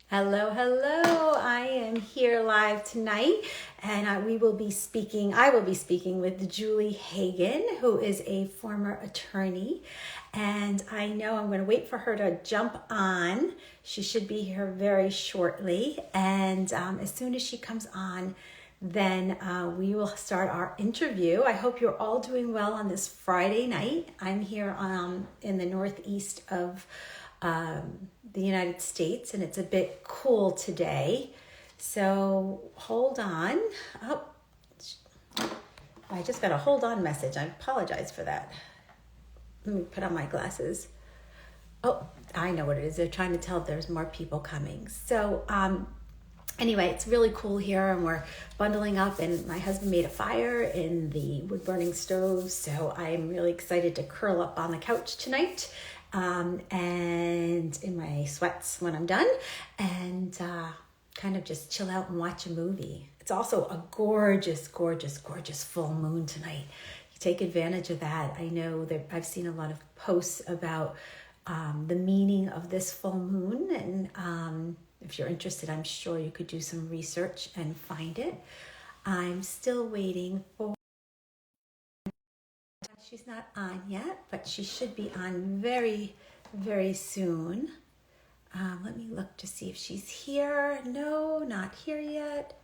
Hello, hello. I am here live tonight and I will be speaking with Julie Hagen, who is a former attorney. And I know I'm going to wait for her to jump on. She should be here very shortly. And as soon as she comes on, then we will start our interview. I hope you're all doing well on this Friday night. I'm here in the northeast of the United States, and it's a bit cool today. So hold on. Oh, I just got a hold on message. I apologize for that. Let me put on my glasses. Oh, I know what it is. They're trying to tell if there's more people coming. So anyway, it's really cool here, and we're bundling up, and my husband made a fire in the wood burning stove, so I'm really excited to curl up on the couch tonight and in my sweats when I'm done, and kind of just chill out and watch a movie. It's also a gorgeous, gorgeous, gorgeous full moon tonight. You take advantage of that. I know that I've seen a lot of posts about the meaning of this full moon, and if you're interested, I'm sure you could do some research and find it. I'm still waiting for... She's not on yet, but she should be on very, very soon. Let me look to see if she's here. No, not here yet.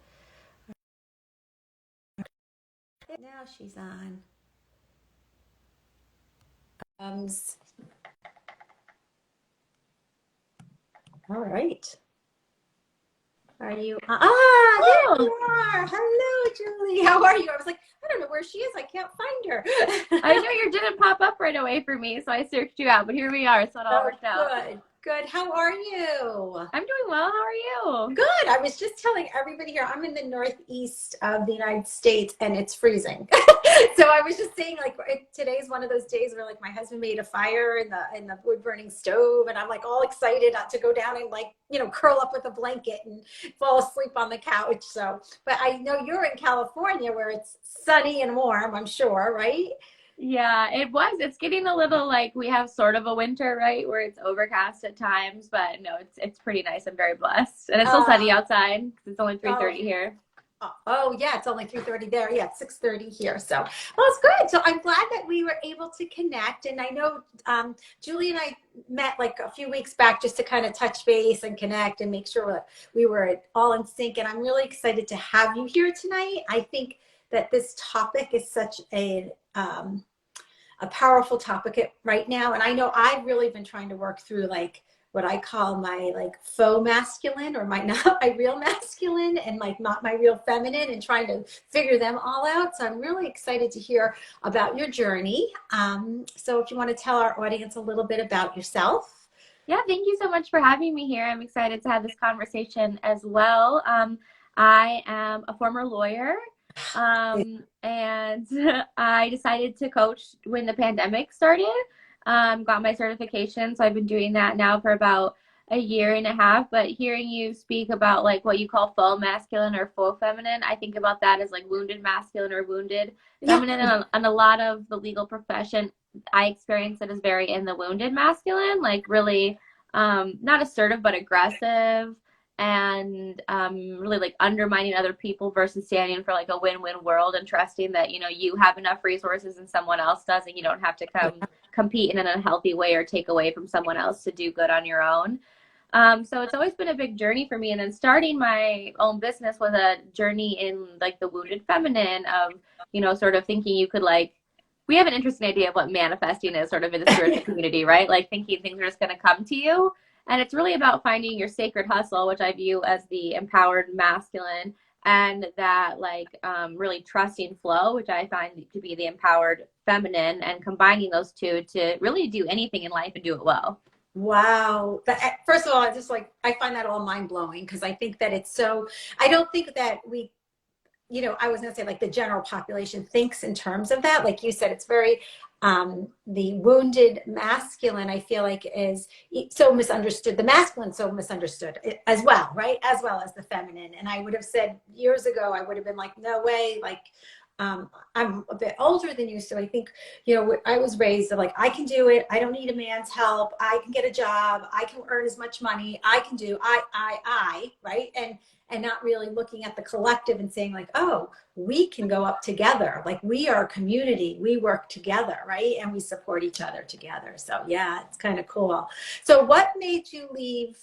Now she's on. All right. Are you? There you are. Hello, Julie. How are you? I was like, I don't know where she is. I can't find her. I know you didn't pop up right away for me, so I searched you out, but here we are, so it all worked out. Good. How are you? I'm doing well. How are you? Good. I was just telling everybody here, I'm in the northeast of the United States, and it's freezing. So I was just saying, like, today's one of those days where, like, my husband made a fire in the wood burning stove, and I'm like all excited to go down and, like, curl up with a blanket and fall asleep on the couch. So, but I know you're in California where it's sunny and warm, I'm sure, right? Yeah, it's getting a little like we have sort of a winter, right, where it's overcast at times, but no, it's pretty nice. I'm very blessed, and it's still sunny outside because it's only 3:30 here. Oh yeah, it's only 3:30 there. Yeah, it's 6:30 here. So, well, it's good. So I'm glad that we were able to connect. And I know Julie and I met like a few weeks back just to kind of touch base and connect and make sure we were all in sync. And I'm really excited to have you here tonight. I think that this topic is such a powerful topic right now. And I know I've really been trying to work through like what I call my like faux masculine, or not my real masculine, and like not my real feminine, and trying to figure them all out. So I'm really excited to hear about your journey. So if you want to tell our audience a little bit about yourself. Yeah, thank you so much for having me here. I'm excited to have this conversation as well. I am a former lawyer. And I decided to coach when the pandemic started. Got my certification, so I've been doing that now for about a year and a half. But hearing you speak about like what you call faux masculine or faux feminine, I think about that as like wounded masculine or wounded feminine. And a lot of the legal profession, I experience it as very in the wounded masculine, like really not assertive but aggressive, and really like undermining other people versus standing for like a win-win world and trusting that you have enough resources and someone else does, and you don't have to compete in an unhealthy way or take away from someone else to do good on your own. So it's always been a big journey for me, and then starting my own business was a journey in like the wounded feminine of sort of thinking you could like, we have an interesting idea of what manifesting is sort of in the spiritual community, right? Like thinking things are just going to come to you. And it's really about finding your sacred hustle, which I view as the empowered masculine, and that like really trusting flow, which I find to be the empowered feminine, and combining those two to really do anything in life and do it well. Wow. First of all, I find that all mind blowing, because I think that it's so, I don't think that we, I was going to say like the general population thinks in terms of that. Like you said, it's very, the wounded masculine, I feel like, is so misunderstood. The masculine so misunderstood as well, right? As well as the feminine. And I would have said years ago, I would have been like, no way. Like, I'm a bit older than you, so I think, you know, I was raised like, I can do it. I don't need a man's help. I can get a job. I can earn as much money. I can do, right? And not really looking at the collective and saying like, oh, we can go up together. Like we are a community. We work together, right? And we support each other together. So yeah, it's kind of cool. So what made you leave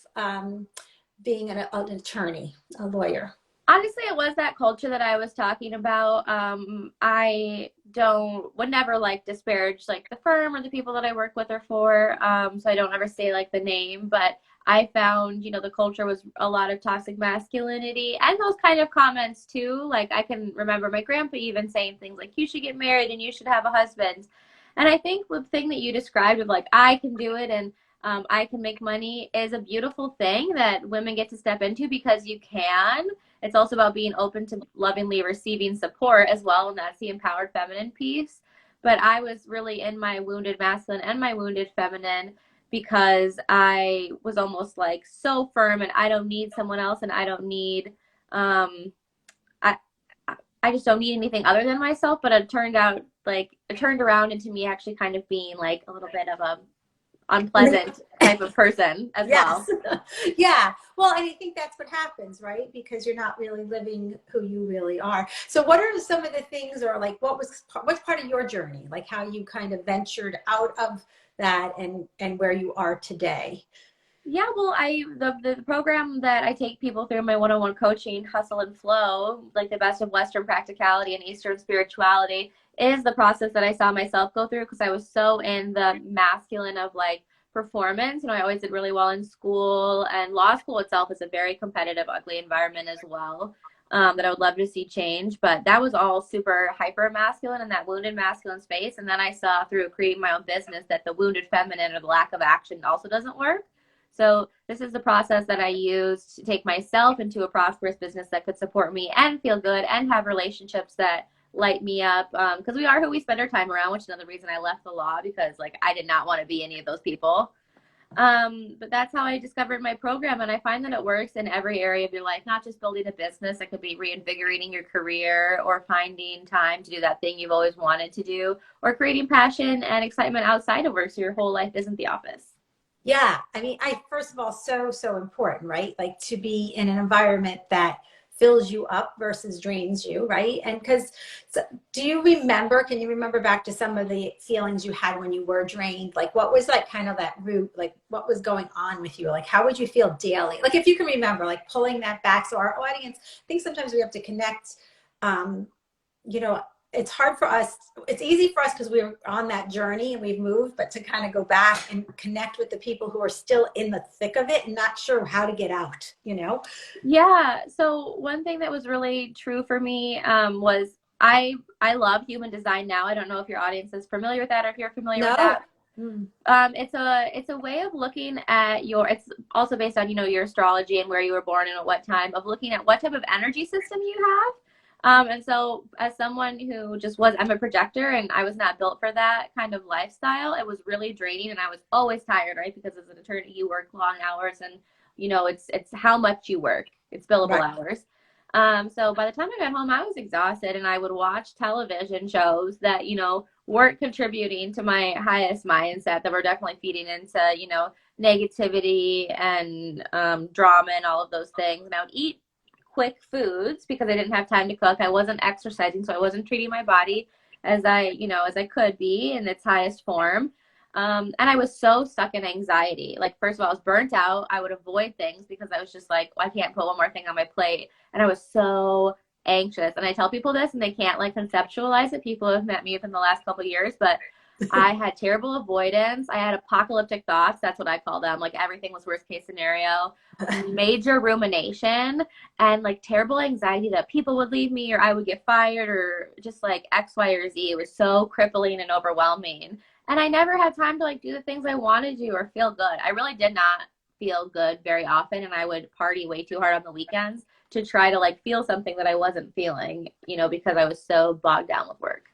being an attorney, a lawyer? Honestly, it was that culture that I was talking about. I would never like disparage like the firm or the people that I work with or for. So I don't ever say like the name, but I found, the culture was a lot of toxic masculinity and those kind of comments too. Like I can remember my grandpa even saying things like, you should get married and you should have a husband. And I think the thing that you described of like, I can do it and I can make money is a beautiful thing that women get to step into because you can. It's also about being open to lovingly receiving support as well, and that's the empowered feminine piece. But I was really in my wounded masculine and my wounded feminine because I was almost like so firm and I don't need someone else and I don't need I I just don't need anything other than myself. But it turned around into me actually kind of being like a little bit of a unpleasant type of person as well. Yes. Yeah. Well, and I think that's what happens, right? Because you're not really living who you really are. So what are some of the things, or like what's part of your journey? Like how you kind of ventured out of that and where you are today? Yeah, well, the program that I take people through my one-on-one coaching, Hustle and Flow, like the best of Western practicality and Eastern spirituality, is the process that I saw myself go through because I was so in the masculine of like performance. I always did really well in school, and law school itself is a very competitive, ugly environment as well. That I would love to see change, but that was all super hyper masculine in that wounded masculine space. And then I saw through creating my own business that the wounded feminine or the lack of action also doesn't work. So this is the process that I use to take myself into a prosperous business that could support me and feel good and have relationships that light me up. Because we are who we spend our time around, which is another reason I left the law because like I did not want to be any of those people. But that's how I discovered my program, and I find that it works in every area of your life, not just building a business. It could be reinvigorating your career or finding time to do that thing you've always wanted to do or creating passion and excitement outside of work so your whole life isn't the office. Yeah. I mean, first of all, so important, right? Like to be in an environment that fills you up versus drains you, right? And because can you remember back to some of the feelings you had when you were drained? Like what was like kind of that root, like what was going on with you? Like how would you feel daily? Like if you can remember, like pulling that back. So our audience, I think sometimes we have to connect, um, you know, it's hard for us. It's easy for us because we're on that journey and we've moved, but to kind of go back and connect with the people who are still in the thick of it and not sure how to get out, you know? Yeah. So one thing that was really true for me was I love human design now. I don't know if your audience is familiar with that or if you're familiar with No. that. Mm. It's a way of looking at it's also based on your astrology and where you were born and at what time of looking at what type of energy system you have. And so as someone who I'm a projector and I was not built for that kind of lifestyle, it was really draining and I was always tired, right? Because as an attorney, you work long hours and it's how much you work. It's billable Right. hours. So by the time I got home, I was exhausted and I would watch television shows that, weren't contributing to my highest mindset, that were definitely feeding into, negativity and drama and all of those things. And I would eat quick foods because I didn't have time to cook. I wasn't exercising, so I wasn't treating my body as I could be in its highest form. And I was so stuck in anxiety. Like, first of all, I was burnt out. I would avoid things because I was just like, well, I can't put one more thing on my plate. And I was so anxious. And I tell people this and they can't like conceptualize it. People have met me within the last couple of years, but I had terrible avoidance. I had apocalyptic thoughts. That's what I call them. Like everything was worst case scenario, major rumination, and like terrible anxiety that people would leave me or I would get fired or just like X, Y, or Z. It was so crippling and overwhelming. And I never had time to like do the things I wanted to or feel good. I really did not feel good very often. And I would party way too hard on the weekends to try to like feel something that I wasn't feeling, because I was so bogged down with work.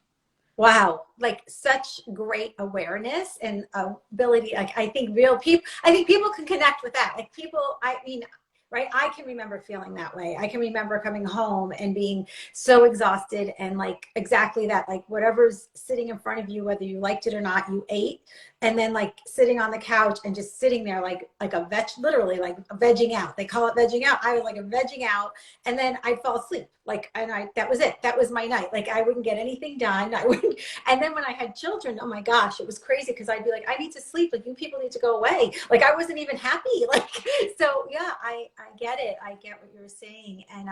Wow. Like such great awareness and ability. Like I think people can connect with that. Like people, I mean, right? I can remember feeling that way. I can remember coming home and being so exhausted and like exactly that, like whatever's sitting in front of you, whether you liked it or not, you ate. And then like sitting on the couch and just sitting there like a literally like vegging out. They call it vegging out. I was like a vegging out, and then I'd fall asleep. Like, and that was it. That was my night. Like I wouldn't get anything done. I wouldn't. And then when I had children, oh my gosh, it was crazy because I'd be like, I need to sleep. Like you people need to go away. Like I wasn't even happy. Like, so yeah, I get it. I get what you're saying. And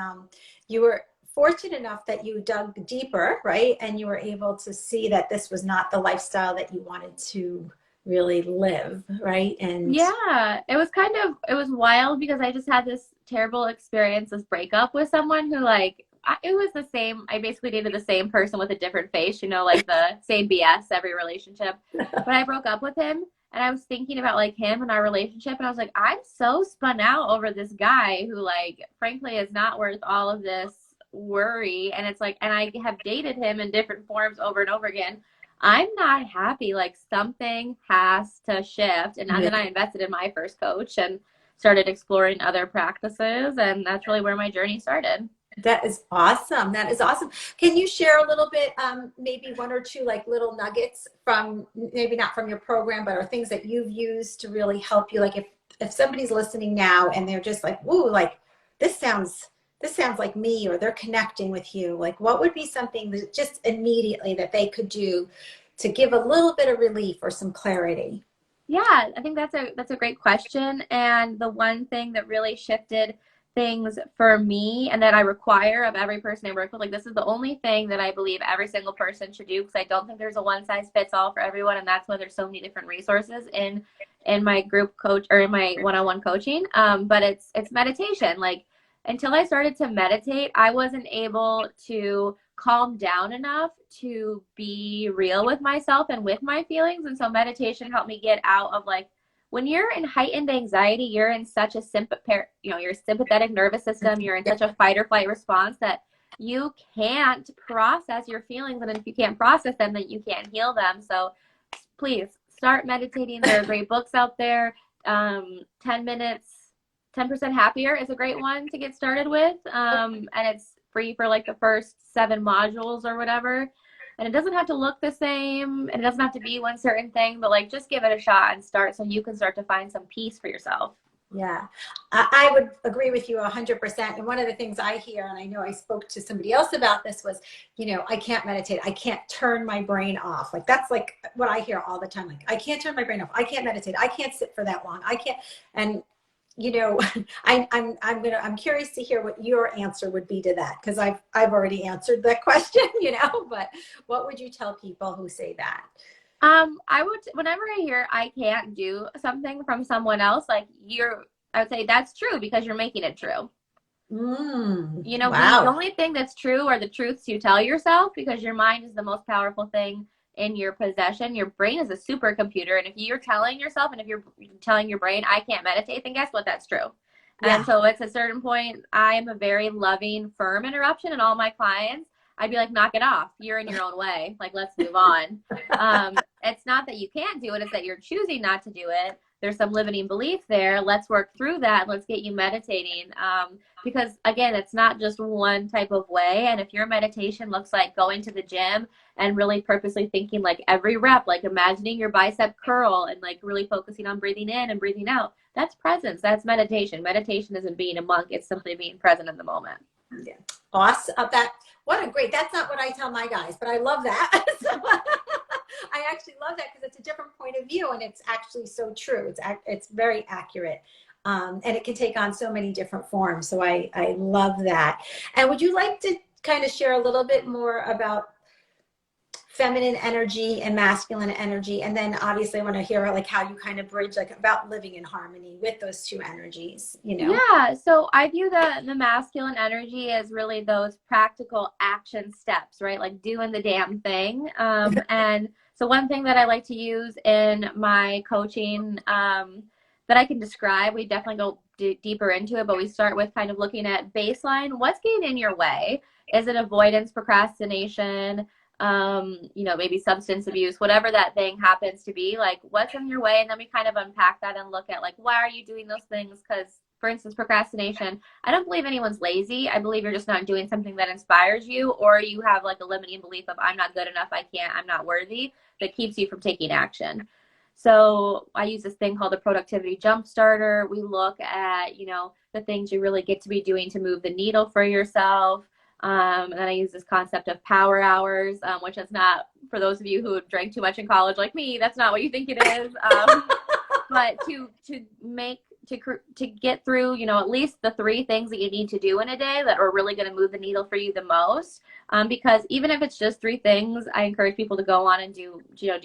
you were fortunate enough that you dug deeper, right? And you were able to see that this was not the lifestyle that you wanted to really live, right? And Yeah, it was wild because I just had this terrible experience, this breakup with someone who like it was the same. I basically dated the same person with a different face, you know, like the same BS every relationship. But I broke up with him and I was thinking about like him and our relationship and I was like, I'm so spun out over this guy who like frankly is not worth all of this worry. And it's like, and I have dated him in different forms over and over again. I'm not happy. Like something has to shift. And then I invested in my first coach and started exploring other practices. And that's really where my journey started. that is awesome. That is awesome. Can you share a little bit, maybe one or two like little nuggets from maybe not from your program, but are things that you've used to really help you? Like if somebody's listening now and they're just like, ooh, like this sounds like me, or they're connecting with you, like what would be something that just immediately that they could do to give a little bit of relief or some clarity? Yeah, I think that's a great question. And the one thing that really shifted things for me and that I require of every person I work with, like this is the only thing that I believe every single person should do because I don't think there's a one size fits all for everyone, and that's why there's so many different resources in my group coach or in my one-on-one coaching. But it's meditation. Like until I started to meditate, I wasn't able to calm down enough to be real with myself and with my feelings. And so meditation helped me get out of like when you're in heightened anxiety, you're in such a your sympathetic nervous system, you're in such a fight or flight response that you can't process your feelings. And if you can't process them, then you can't heal them. So please start meditating. There are great books out there. 10 minutes, 10% happier is a great one to get started with. And it's free for like the first 7 modules or whatever. And it doesn't have to look the same and it doesn't have to be one certain thing, but like just give it a shot and start so you can start to find some peace for yourself. Yeah, I would agree with you 100%. And one of the things I hear, and I know I spoke to somebody else about this, was, I can't meditate. I can't turn my brain off. Like that's like what I hear all the time. Like I can't turn my brain off. I can't meditate. I can't sit for that long. I can't. And I'm curious to hear what your answer would be to that, because I've already answered that question, but what would you tell people who say that? I would, whenever I hear I can't do something from someone else, like I would say that's true because you're making it true. The Wow. only thing that's true are the truths you tell yourself because your mind is the most powerful thing in your possession. Your brain is a supercomputer. And if you're telling yourself and if you're telling your brain, I can't meditate, then guess what? That's true. Yeah. And so it's a certain point, I am a very loving, firm interruption. And all my clients, I'd be like, knock it off. You're in your own way. Like, let's move on. It's not that you can't do it. It's that you're choosing not to do it. There's some limiting belief there. Let's work through that. Let's get you meditating. Because again, it's not just one type of way. And if your meditation looks like going to the gym and really purposely thinking like every rep, like imagining your bicep curl and like really focusing on breathing in and breathing out, that's presence. That's meditation. Meditation isn't being a monk. It's simply being present in the moment. Yeah. Awesome. That's not what I tell my guys, but I love that. So, I actually love that because it's a different point of view and it's actually so true. It's very accurate. And it can take on so many different forms. So I love that. And would you like to kind of share a little bit more about feminine energy and masculine energy? And then obviously I want to hear like how you kind of bridge like about living in harmony with those two energies, Yeah, so I view the masculine energy as really those practical action steps, right? Like doing the damn thing. And so one thing that I like to use in my coaching that I can describe, we definitely go deeper into it, but we start with kind of looking at baseline. What's getting in your way? Is it avoidance, procrastination, maybe substance abuse, whatever that thing happens to be, like what's in your way? And then we kind of unpack that and look at like, why are you doing those things? Because for instance, procrastination, I don't believe anyone's lazy. I believe you're just not doing something that inspires you, or you have like a limiting belief of I'm not good enough, I can't, I'm not worthy, that keeps you from taking action. So I use this thing called the productivity jump starter. We look at, the things you really get to be doing to move the needle for yourself. And then I use this concept of power hours, which is not, for those of you who drank too much in college like me, that's not what you think it is. But to get through, at least the 3 things that you need to do in a day that are really going to move the needle for you the most. Because even if it's just 3 things, I encourage people to go on and do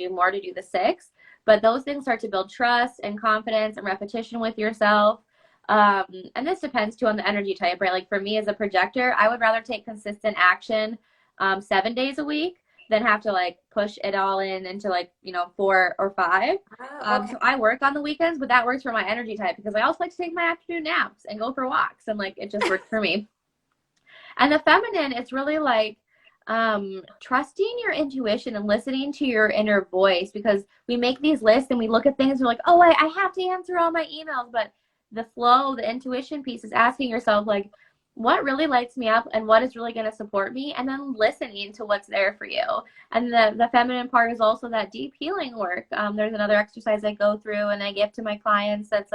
more, to do the 6. But those things start to build trust and confidence and repetition with yourself. And this depends too on the energy type, right? Like for me as a projector, I would rather take consistent action 7 days a week than have to like push it all in into 4 or 5. Oh, okay. So I work on the weekends, but that works for my energy type because I also like to take my afternoon naps and go for walks, and like it just works for me. And the feminine, it's really like trusting your intuition and listening to your inner voice, because we make these lists and we look at things and we're like, oh, I have to answer all my emails. But the flow, the intuition piece is asking yourself, like, what really lights me up and what is really going to support me, and then listening to what's there for you. And the feminine part is also that deep healing work. There's another exercise I go through and I give to my clients that's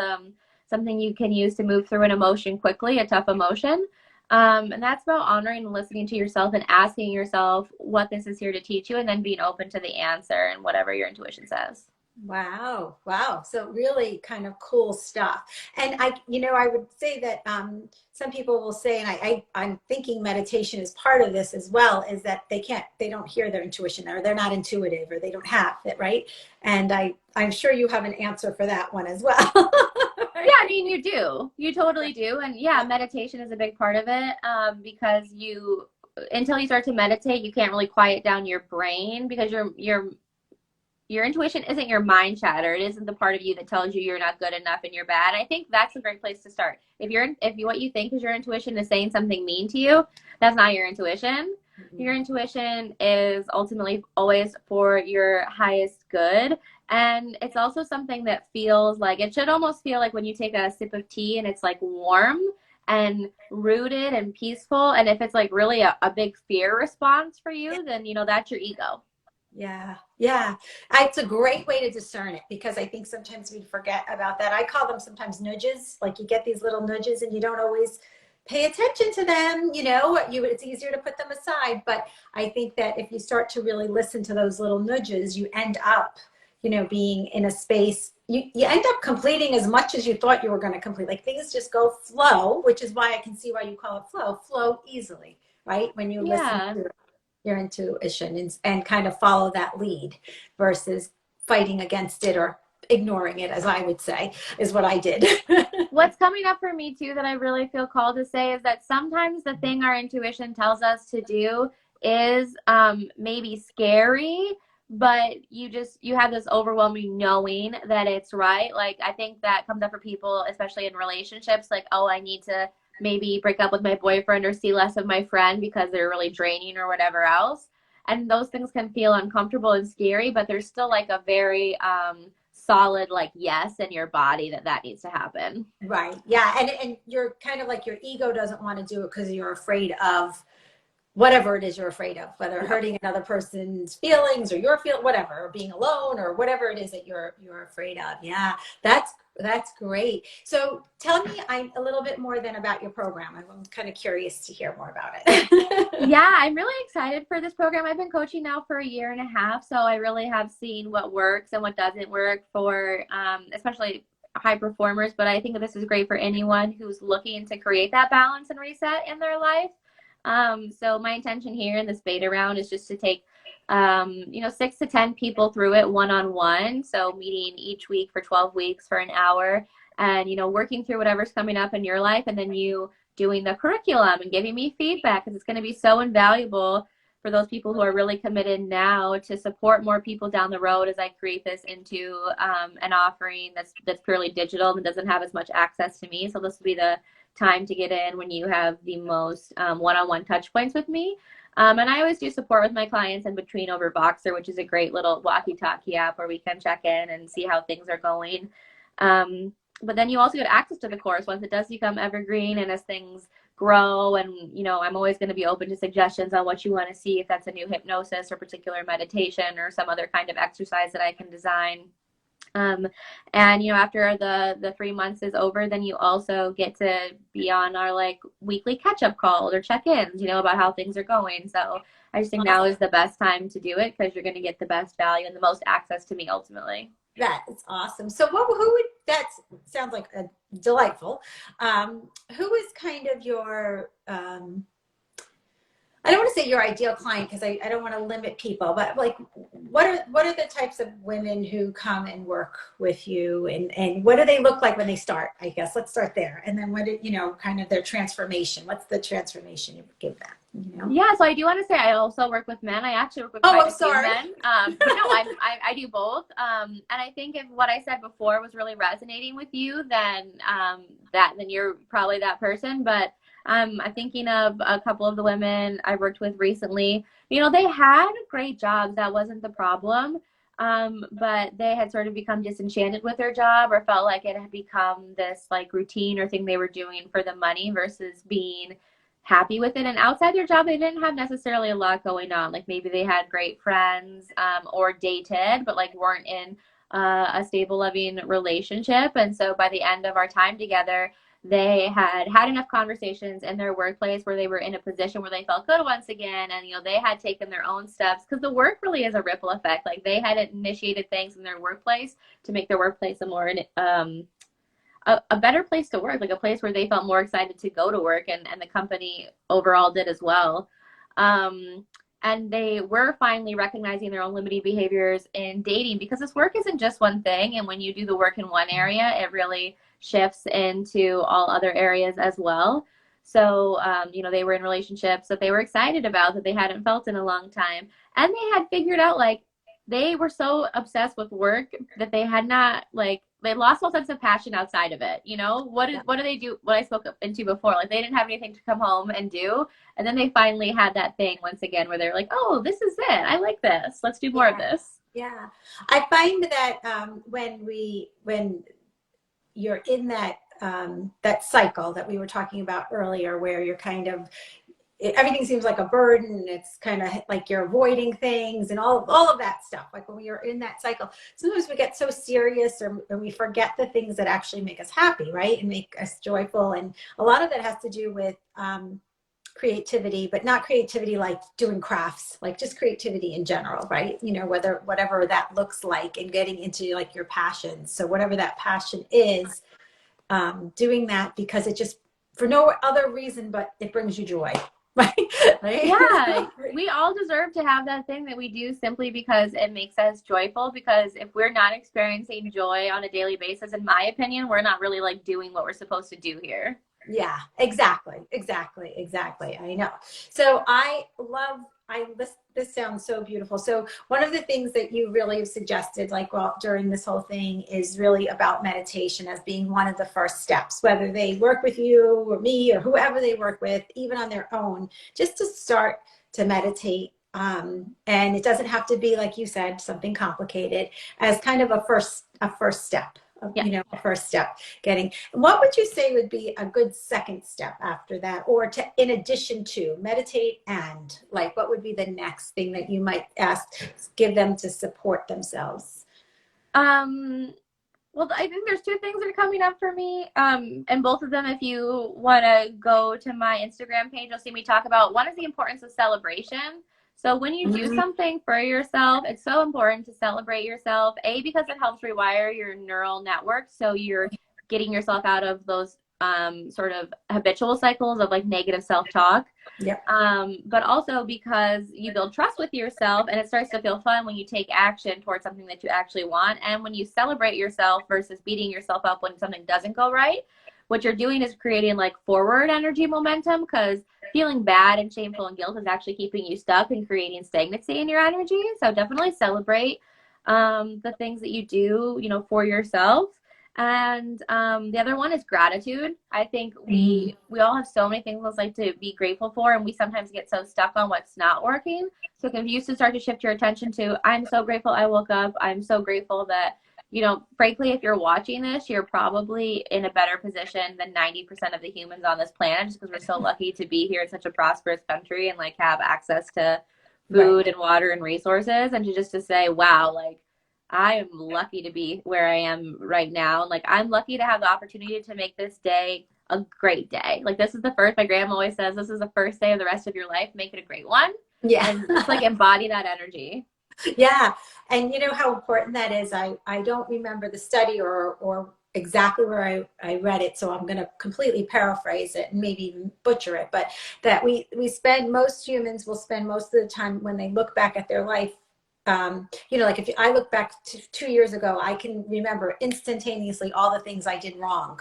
something you can use to move through an emotion quickly, a tough emotion. And that's about honoring and listening to yourself and asking yourself what this is here to teach you, and then being open to the answer and whatever your intuition says. Wow. Wow. So really kind of cool stuff. And I would say that some people will say, and I'm thinking meditation is part of this as well, is that they don't hear their intuition, or they're not intuitive, or they don't have it, right? And I'm sure you have an answer for that one as well. Yeah, I mean, you do. You totally do. And yeah, meditation is a big part of it, because until you start to meditate, you can't really quiet down your brain, because your intuition isn't your mind chatter. It isn't the part of you that tells you you're not good enough and you're bad. I think that's a great place to start. If what you think is your intuition is saying something mean to you, that's not your intuition. Mm-hmm. Your intuition is ultimately always for your highest good. And it's also something that feels like, it should almost feel like when you take a sip of tea and it's like warm and rooted and peaceful. And if it's like really a big fear response for you, then that's your ego. Yeah. Yeah. It's a great way to discern it, because I think sometimes we forget about that. I call them sometimes nudges. Like you get these little nudges and you don't always pay attention to them. It's easier to put them aside. But I think that if you start to really listen to those little nudges, you end up, being in a space, you end up completing as much as you thought you were going to complete. Like things just go flow, which is why I can see why you call it flow easily, right? When you listen to your intuition and kind of follow that lead versus fighting against it or ignoring it, as I would say, is what I did. What's coming up for me too that I really feel called to say is that sometimes the thing our intuition tells us to do is maybe scary, but you have this overwhelming knowing that it's right. Like I think that comes up for people, especially in relationships, like, oh, I need to maybe break up with my boyfriend or see less of my friend because they're really draining or whatever else. And those things can feel uncomfortable and scary, but there's still like a very solid like yes in your body that needs to happen. Right. Yeah. And you're kind of like, your ego doesn't want to do it because you're afraid of whatever it is you're afraid of, whether hurting another person's feelings or your whatever, or being alone or whatever it is that you're afraid of. Yeah, that's great. So tell me a little bit more then about your program. I'm kind of curious to hear more about it. Yeah, I'm really excited for this program. I've been coaching now for 1.5 years, so I really have seen what works and what doesn't work for especially high performers. But I think that this is great for anyone who's looking to create that balance and reset in their life. So my intention here in this beta round is just to take, 6 to 10 people through it one-on-one. So meeting each week for 12 weeks for an hour and, working through whatever's coming up in your life, and then you doing the curriculum and giving me feedback, because it's going to be so invaluable for those people who are really committed now to support more people down the road as I create this into an offering that's purely digital and doesn't have as much access to me. So this will be the time to get in when you have the most one-on-one touch points with me. And I always do support with my clients in between over Voxer, which is a great little walkie-talkie app where we can check in and see how things are going. but then you also get access to the course once it does become evergreen, and as things grow, and I'm always going to be open to suggestions on what you want to see, if that's a new hypnosis or particular meditation or some other kind of exercise that I can design. And after the 3 months is over, then you also get to be on our like weekly catch-up calls or check-ins, about how things are going. So I just think now is the best time to do it, because you're going to get the best value and the most access to me ultimately. That is awesome. So who would, that sounds like a delightful. Who is kind of your, I don't want to say your ideal client, because I don't want to limit people, but like, what are the types of women who come and work with you, and what do they look like when they start? I guess let's start there. And then kind of their transformation. What's the transformation you give them? Yeah, so I do want to say I also work with men. I actually work with quite a few men. But no, I do both. And I think if what I said before was really resonating with you, then you're probably that person. But I'm thinking of a couple of the women I worked with recently. They had great jobs. That wasn't the problem. But they had sort of become disenchanted with their job, or felt like it had become this like routine or thing they were doing for the money versus being happy with it. And outside their job, they didn't have necessarily a lot going on. Like maybe they had great friends, or dated, but like weren't in a stable, loving relationship. And so by the end of our time together, they had enough conversations in their workplace where they were in a position where they felt good once again. And, they had taken their own steps, because the work really is a ripple effect. Like they had initiated things in their workplace to make their workplace a more, a better place to work, like a place where they felt more excited to go to work, and the company overall did as well. And they were finally recognizing their own limiting behaviors in dating, because this work isn't just one thing. And when you do the work in one area, it really shifts into all other areas as well. So, they were in relationships that they were excited about, that they hadn't felt in a long time. And they had figured out, like, they were so obsessed with work that they had not, like, they lost all sense of passion outside of it. What do they do? What I spoke into before, like they didn't have anything to come home and do. And then they finally had that thing once again where they're like, oh, this is it. I like this. Let's do more of this. Yeah. I find that when you're in that cycle that we were talking about earlier, where you're kind of, everything seems like a burden. It's kind of like you're avoiding things and all of that stuff. Like when you're in that cycle, sometimes we get so serious, or we forget the things that actually make us happy, right? And make us joyful. And a lot of that has to do with creativity, but not creativity like doing crafts, like just creativity in general, right? Whatever that looks like, and getting into like your passions. So whatever that passion is, doing that because it just, for no other reason, but it brings you joy. Right? Yeah, we all deserve to have that thing that we do simply because it makes us joyful. Because if we're not experiencing joy on a daily basis, in my opinion, we're not really like doing what we're supposed to do here. Yeah, exactly. I know. So this sounds so beautiful. So one of the things that you really have suggested, like, well, during this whole thing, is really about meditation as being one of the first steps, whether they work with you or me or whoever they work with, even on their own, just to start to meditate. And it doesn't have to be, like you said, something complicated, as kind of a first step. Yeah. A first step getting. What would you say would be a good second step after that, or in addition to meditate, and like what would be the next thing that you might give them to support themselves? Well, I think there's two things that are coming up for me. And both of them, if you want to go to my Instagram page, you'll see me talk about. One is the importance of celebration. So when you do something for yourself, it's so important to celebrate yourself. Because it helps rewire your neural network. So you're getting yourself out of those sort of habitual cycles of like negative self-talk. Yep. But also because you build trust with yourself, and it starts to feel fun when you take action towards something that you actually want. And when you celebrate yourself versus beating yourself up when something doesn't go right, what you're doing is creating like forward energy momentum, because feeling bad and shameful and guilt is actually keeping you stuck and creating stagnancy in your energy. So definitely celebrate the things that you do, for yourself. And the other one is gratitude. I think we all have so many things we'd like to be grateful for, and we sometimes get so stuck on what's not working. So if you used to start to shift your attention to, I'm so grateful I woke up. I'm so grateful that, frankly, if you're watching this, you're probably in a better position than 90% of the humans on this planet, just because we're so lucky to be here in such a prosperous country and like have access to Right. food and water and resources, and to say, wow, like I am lucky to be where I am right now. And like I'm lucky to have the opportunity to make this day a great day. Like this is the first, my grandma always says, this is the first day of the rest of your life. Make it a great one. Yeah. And just like embody that energy. Yeah. And you know how important that is. I don't remember the study or exactly where I read it, so I'm going to completely paraphrase it and maybe even butcher it, but that most humans will spend most of the time when they look back at their life. Like if I look back to 2 years ago, I can remember instantaneously all the things I did wrong,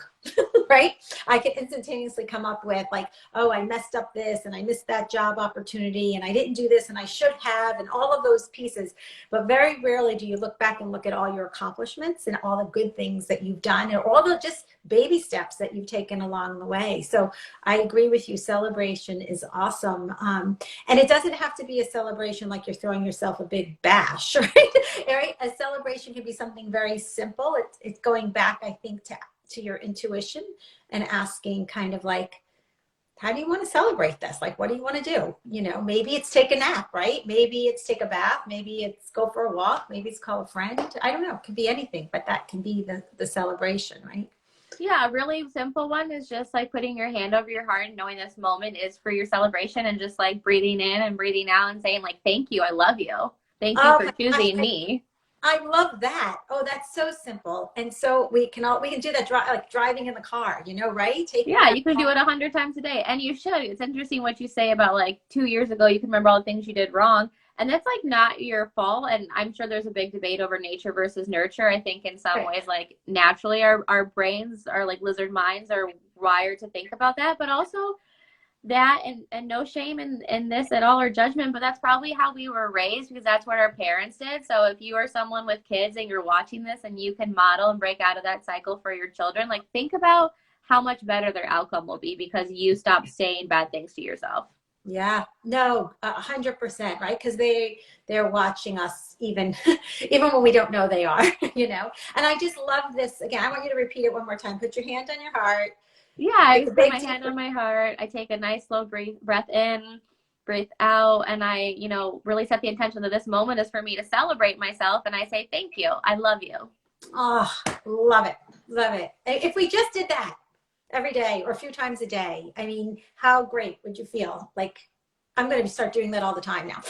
right? I can instantaneously come up with like, oh, I messed up this and I missed that job opportunity and I didn't do this and I should have, and all of those pieces. But very rarely do you look back and look at all your accomplishments and all the good things that you've done and all the just baby steps that you've taken along the way. So I agree with you. Celebration is awesome. And it doesn't have to be a celebration like you're throwing yourself a big bash, right? Right? A celebration can be something very simple. It's going back, I think, to your intuition and asking kind of like, how do you want to celebrate this? Like, what do you want to do? Maybe it's take a nap, right? Maybe it's take a bath. Maybe it's go for a walk. Maybe it's call a friend. I don't know. It could be anything, but that can be the celebration, right? Yeah, a really simple one is just like putting your hand over your heart and knowing this moment is for your celebration, and just like breathing in and breathing out and saying like, thank you, I love you. Thank you Oh, for choosing me. I love that. Oh, that's so simple. And so we can do that like driving in the car, right? Taking Yeah, that. you can do it 100 times a day, and you should. It's interesting what you say about like 2 years ago, you can remember all the things you did wrong. And that's like not your fault. And I'm sure there's a big debate over nature versus nurture. I think in some ways, like naturally, our brains, our like lizard minds are wired to think about that, but also that, and no shame in this at all or judgment, but that's probably how we were raised, because that's what our parents did. So if you are someone with kids and you're watching this and you can model and break out of that cycle for your children, like think about how much better their outcome will be because you stopped saying bad things to yourself. Yeah, no, 100%, right? Because they're watching us even even when we don't know they are, And I just love this. Again, I want you to repeat it one more time. Put your hand on your heart. Yeah, I Take a just put big my deep hand on my heart. I take a nice slow breath in, breathe out, and I, really set the intention that this moment is for me to celebrate myself. And I say, thank you. I love you. Oh, love it. Love it. If we just did that every day or a few times a day, I mean, how great would you feel? Like, I'm going to start doing that all the time now.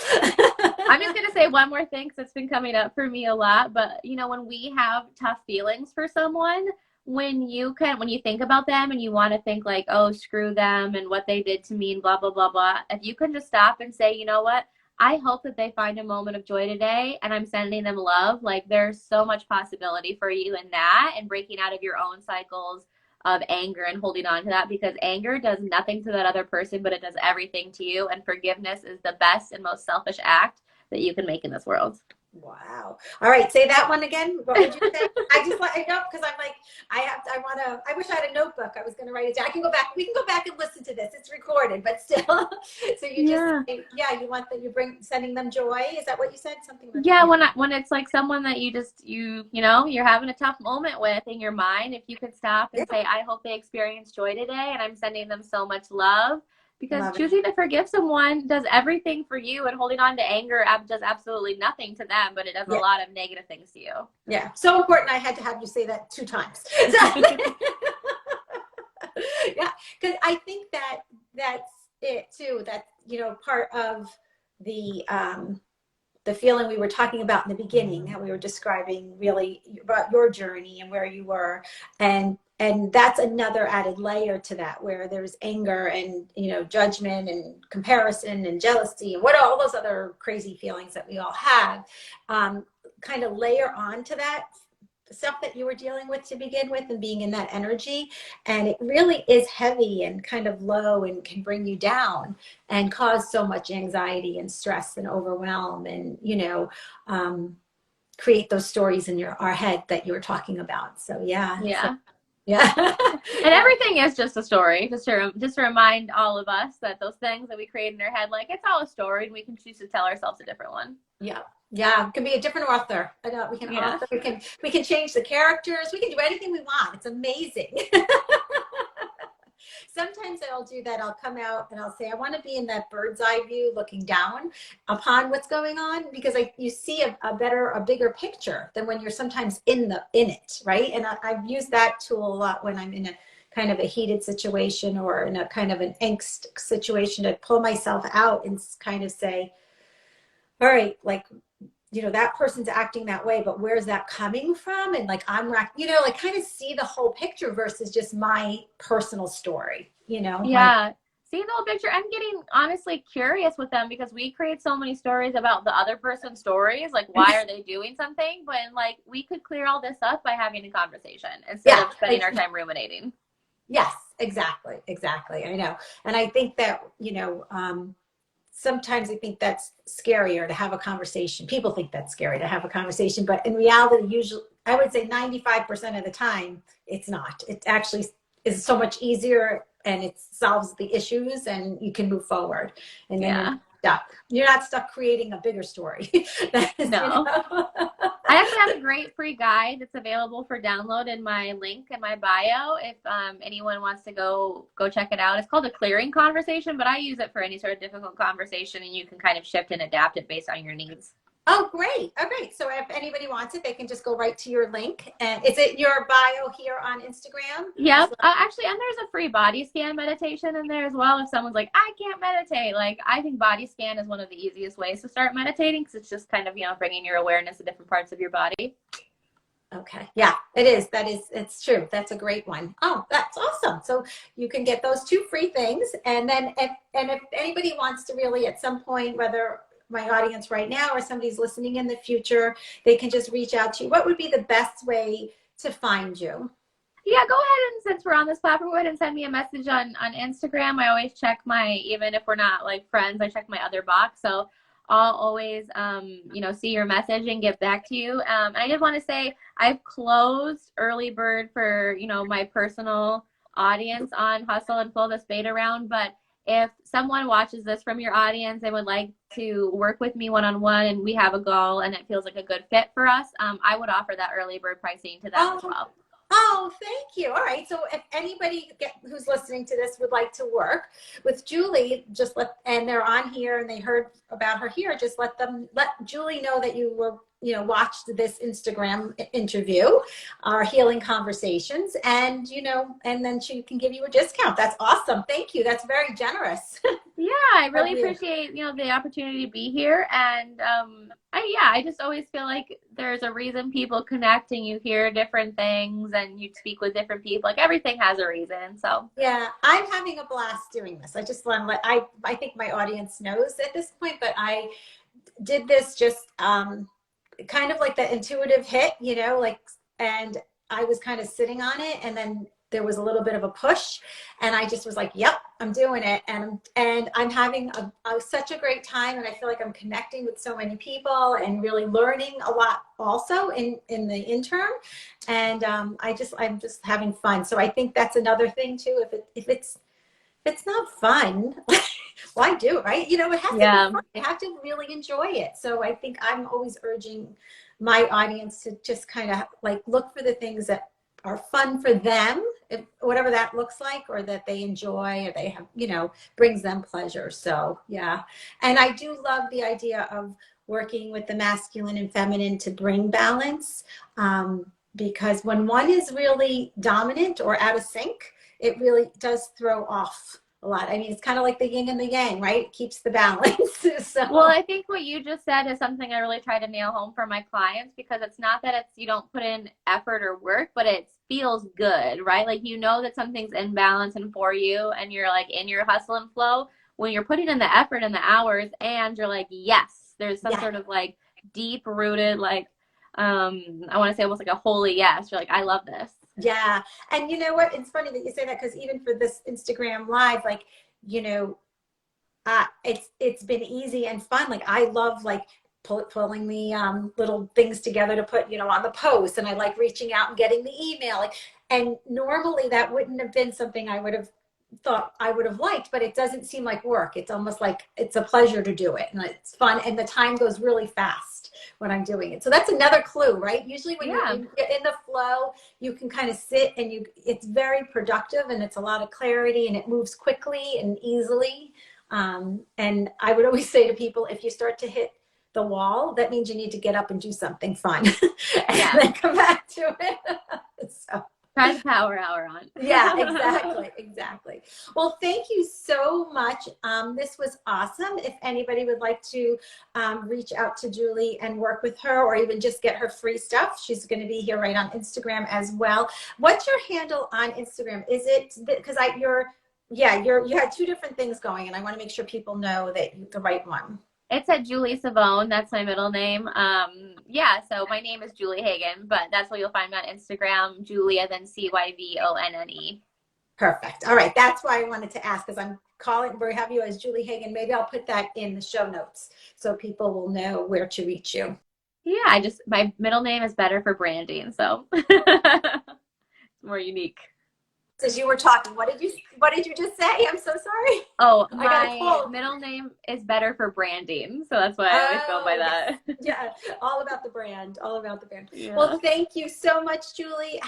I'm just going to say one more thing because it's been coming up for me a lot. But, when we have tough feelings for someone, when you think about them and you want to think like, oh, screw them and what they did to me and blah, blah, blah, blah. If you can just stop and say, you know what? I hope that they find a moment of joy today and I'm sending them love. Like there's so much possibility for you in that, and breaking out of your own cycles of anger and holding on to that, because anger does nothing to that other person, but it does everything to you. And forgiveness is the best and most selfish act that you can make in this world. Wow. All right. Say that one again. What would you say? I just let it go because I'm like, I wish I had a notebook. I was going to write it down. We can go back and listen to this. It's recorded, but still. So you want that sending them joy. Is that what you said? Something like yeah, when it's like someone that you're having a tough moment with in your mind, if you could stop and say, I hope they experience joy today and I'm sending them so much love. Because choosing to forgive someone does everything for you, and holding on to anger does absolutely nothing to them, but it does a lot of negative things to you. Yeah. So important. I had to have you say that 2 times. Yeah. Because I think that's it too. That, part of the feeling we were talking about in the beginning, how we were describing really about your journey and where you were. And that's another added layer to that, where there's anger and, judgment and comparison and jealousy and what all those other crazy feelings that we all have, kind of layer on to that stuff that you were dealing with to begin with and being in that energy. And it really is heavy and kind of low and can bring you down and cause so much anxiety and stress and overwhelm and, create those stories in our head that you were talking about. So yeah. Yeah. And everything is just a story, just to remind all of us that those things that we create in our head, like it's all a story, and we can choose to tell ourselves a different one. Yeah. Yeah, it can be a different author. I know we can Yeah. author, we can change the characters, we can do anything we want. It's amazing. Sometimes I'll do that. I'll come out and I'll say, I want to be in that bird's eye view looking down upon what's going on because you see a bigger picture than when you're sometimes in it, right? And I've used that tool a lot when I'm in a kind of a heated situation or in a kind of an angst situation to pull myself out and kind of say, all right, like, that person's acting that way, but where's that coming from? And like, like kind of see the whole picture versus just my personal story, Yeah. Seeing the whole picture and getting honestly curious with them because we create so many stories about the other person's stories. Like, why are they doing something? But like, we could clear all this up by having a conversation instead yeah, of spending our time ruminating. yes, exactly. I know. And I think that, sometimes I think that's scarier to have a conversation. People think that's scary to have a conversation, but in reality, usually, I would say 95% of the time, it's not. It actually is so much easier and it solves the issues and you can move forward. And then you're Yeah. not stuck. You're not stuck creating a bigger story. That is, No. I actually have a great free guide that's available for download in my link in my bio. If anyone wants to go check it out, it's called a clearing conversation, but I use it for any sort of difficult conversation, and you can kind of shift and adapt it based on your needs. Oh, great. Oh, great. So if anybody wants it, they can just go right to your link. And is it your bio here on Instagram as Yep. well? Actually, and there's a free body scan meditation in there as well. If someone's like, I can't meditate, like I think body scan is one of the easiest ways to start meditating because it's just kind of bringing your awareness to different parts of your body. Okay. Yeah, it is. It's true. That's a great one. Oh, that's awesome. So you can get those two free things. And then if anybody wants to really at some point, whether my audience right now or somebody's listening in the future, they can just reach out to you. What would be the best way to find you? Yeah, go ahead and since we're on this platform, go ahead and send me a message on Instagram. I always check even if we're not like friends, I check my other box. So I'll always, see your message and get back to you. I did want to say I've closed early bird for, my personal audience on Hustle and Flow this beta round. But if someone watches this from your audience and would like to work with me one-on-one and we have a goal and it feels like a good fit for us, I would offer that early bird pricing to them as Oh, well. oh, thank you. All right. So if anybody who's listening to this would like to work with Julie, and they're on here and they heard about her here, just let Julie know that you were, watched this Instagram interview, our healing conversations, and, and then she can give you a discount. That's awesome. Thank you. That's very generous. Yeah, I really appreciate, the opportunity to be here. And I just always feel like there's a reason people connect and you hear different things and you speak with different people. Like everything has a reason. So Yeah, I'm having a blast doing this. I just want to I think my audience knows at this point, but I did this just kind of like the intuitive hit, and I was kind of sitting on it and then there was a little bit of a push and I just was like, yep, I'm doing it. And I'm having such a great time. And I feel like I'm connecting with so many people and really learning a lot also in the interim. And I'm just having fun. So I think that's another thing too. If it's not fun, why do it, right? It has to be yeah. fun. You have to really enjoy it. So I think I'm always urging my audience to just kind of like look for the things that are fun for them, whatever that looks like, or that they enjoy, or they have, brings them pleasure. So yeah. And I do love the idea of working with the masculine and feminine to bring balance. Because when one is really dominant or out of sync, it really does throw off a lot. I mean, it's kind of like the yin and the yang, right? It keeps the balance. Well, So I think what you just said is something I really try to nail home for my clients because it's not that you don't put in effort or work, but it feels good, right? Like that something's in balance and for you and you're like in your hustle and flow when you're putting in the effort and the hours and you're like, yes, there's some yeah. sort of like deep rooted, like, I want to say almost like a holy yes. You're like, I love this. Yeah. And you know what? It's funny that you say that because even for this Instagram live, like, it's been easy and fun. Like I love like pulling the little things together to put, on the post. And I like reaching out and getting the email. And normally that wouldn't have been something I would have thought I would have liked, but it doesn't seem like work. It's almost like it's a pleasure to do it, and it's fun, and the time goes really fast when I'm doing it. So that's another clue, right? Usually when Yeah. you're in the flow, you can kind of sit and it's very productive, and it's a lot of clarity, and it moves quickly and easily. And I would always say to people, if you start to hit the wall, that means you need to get up and do something fun and Yeah. then come back to it. So Try the power hour on. yeah, exactly, exactly. Well, thank you so much. This was awesome. If anybody would like to reach out to Julie and work with her, or even just get her free stuff, she's going to be here right on Instagram as well. What's your handle on Instagram? Is it because you had two different things going, and I want to make sure people know that the right one. It's at Julie Savone. That's my middle name. Yeah, so my name is Julie Hagen, but that's what you'll find me on Instagram, Julia, then Cyvonne. Perfect. All right. That's why I wanted to ask, because we have you as Julie Hagen. Maybe I'll put that in the show notes so people will know where to reach you. Yeah, my middle name is better for branding, so it's more unique. As you were talking, what did you just say? I'm so sorry. Oh, I got a my cold. middle name is better for branding, so that's why I always go by that. Yeah, all about the brand, all about the brand. Yeah. Well, thank you so much, Julie.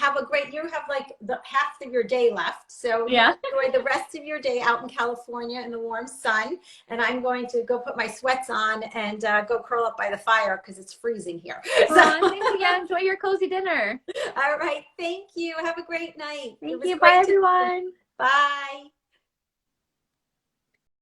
You have like the half of your day left, so Yeah. enjoy the rest of your day out in California in the warm sun. And I'm going to go put my sweats on and go curl up by the fire because it's freezing here. So, Thank you. Yeah, enjoy your cozy dinner. all right, thank you. Have a great night. Thank you. Bye, everyone. Bye.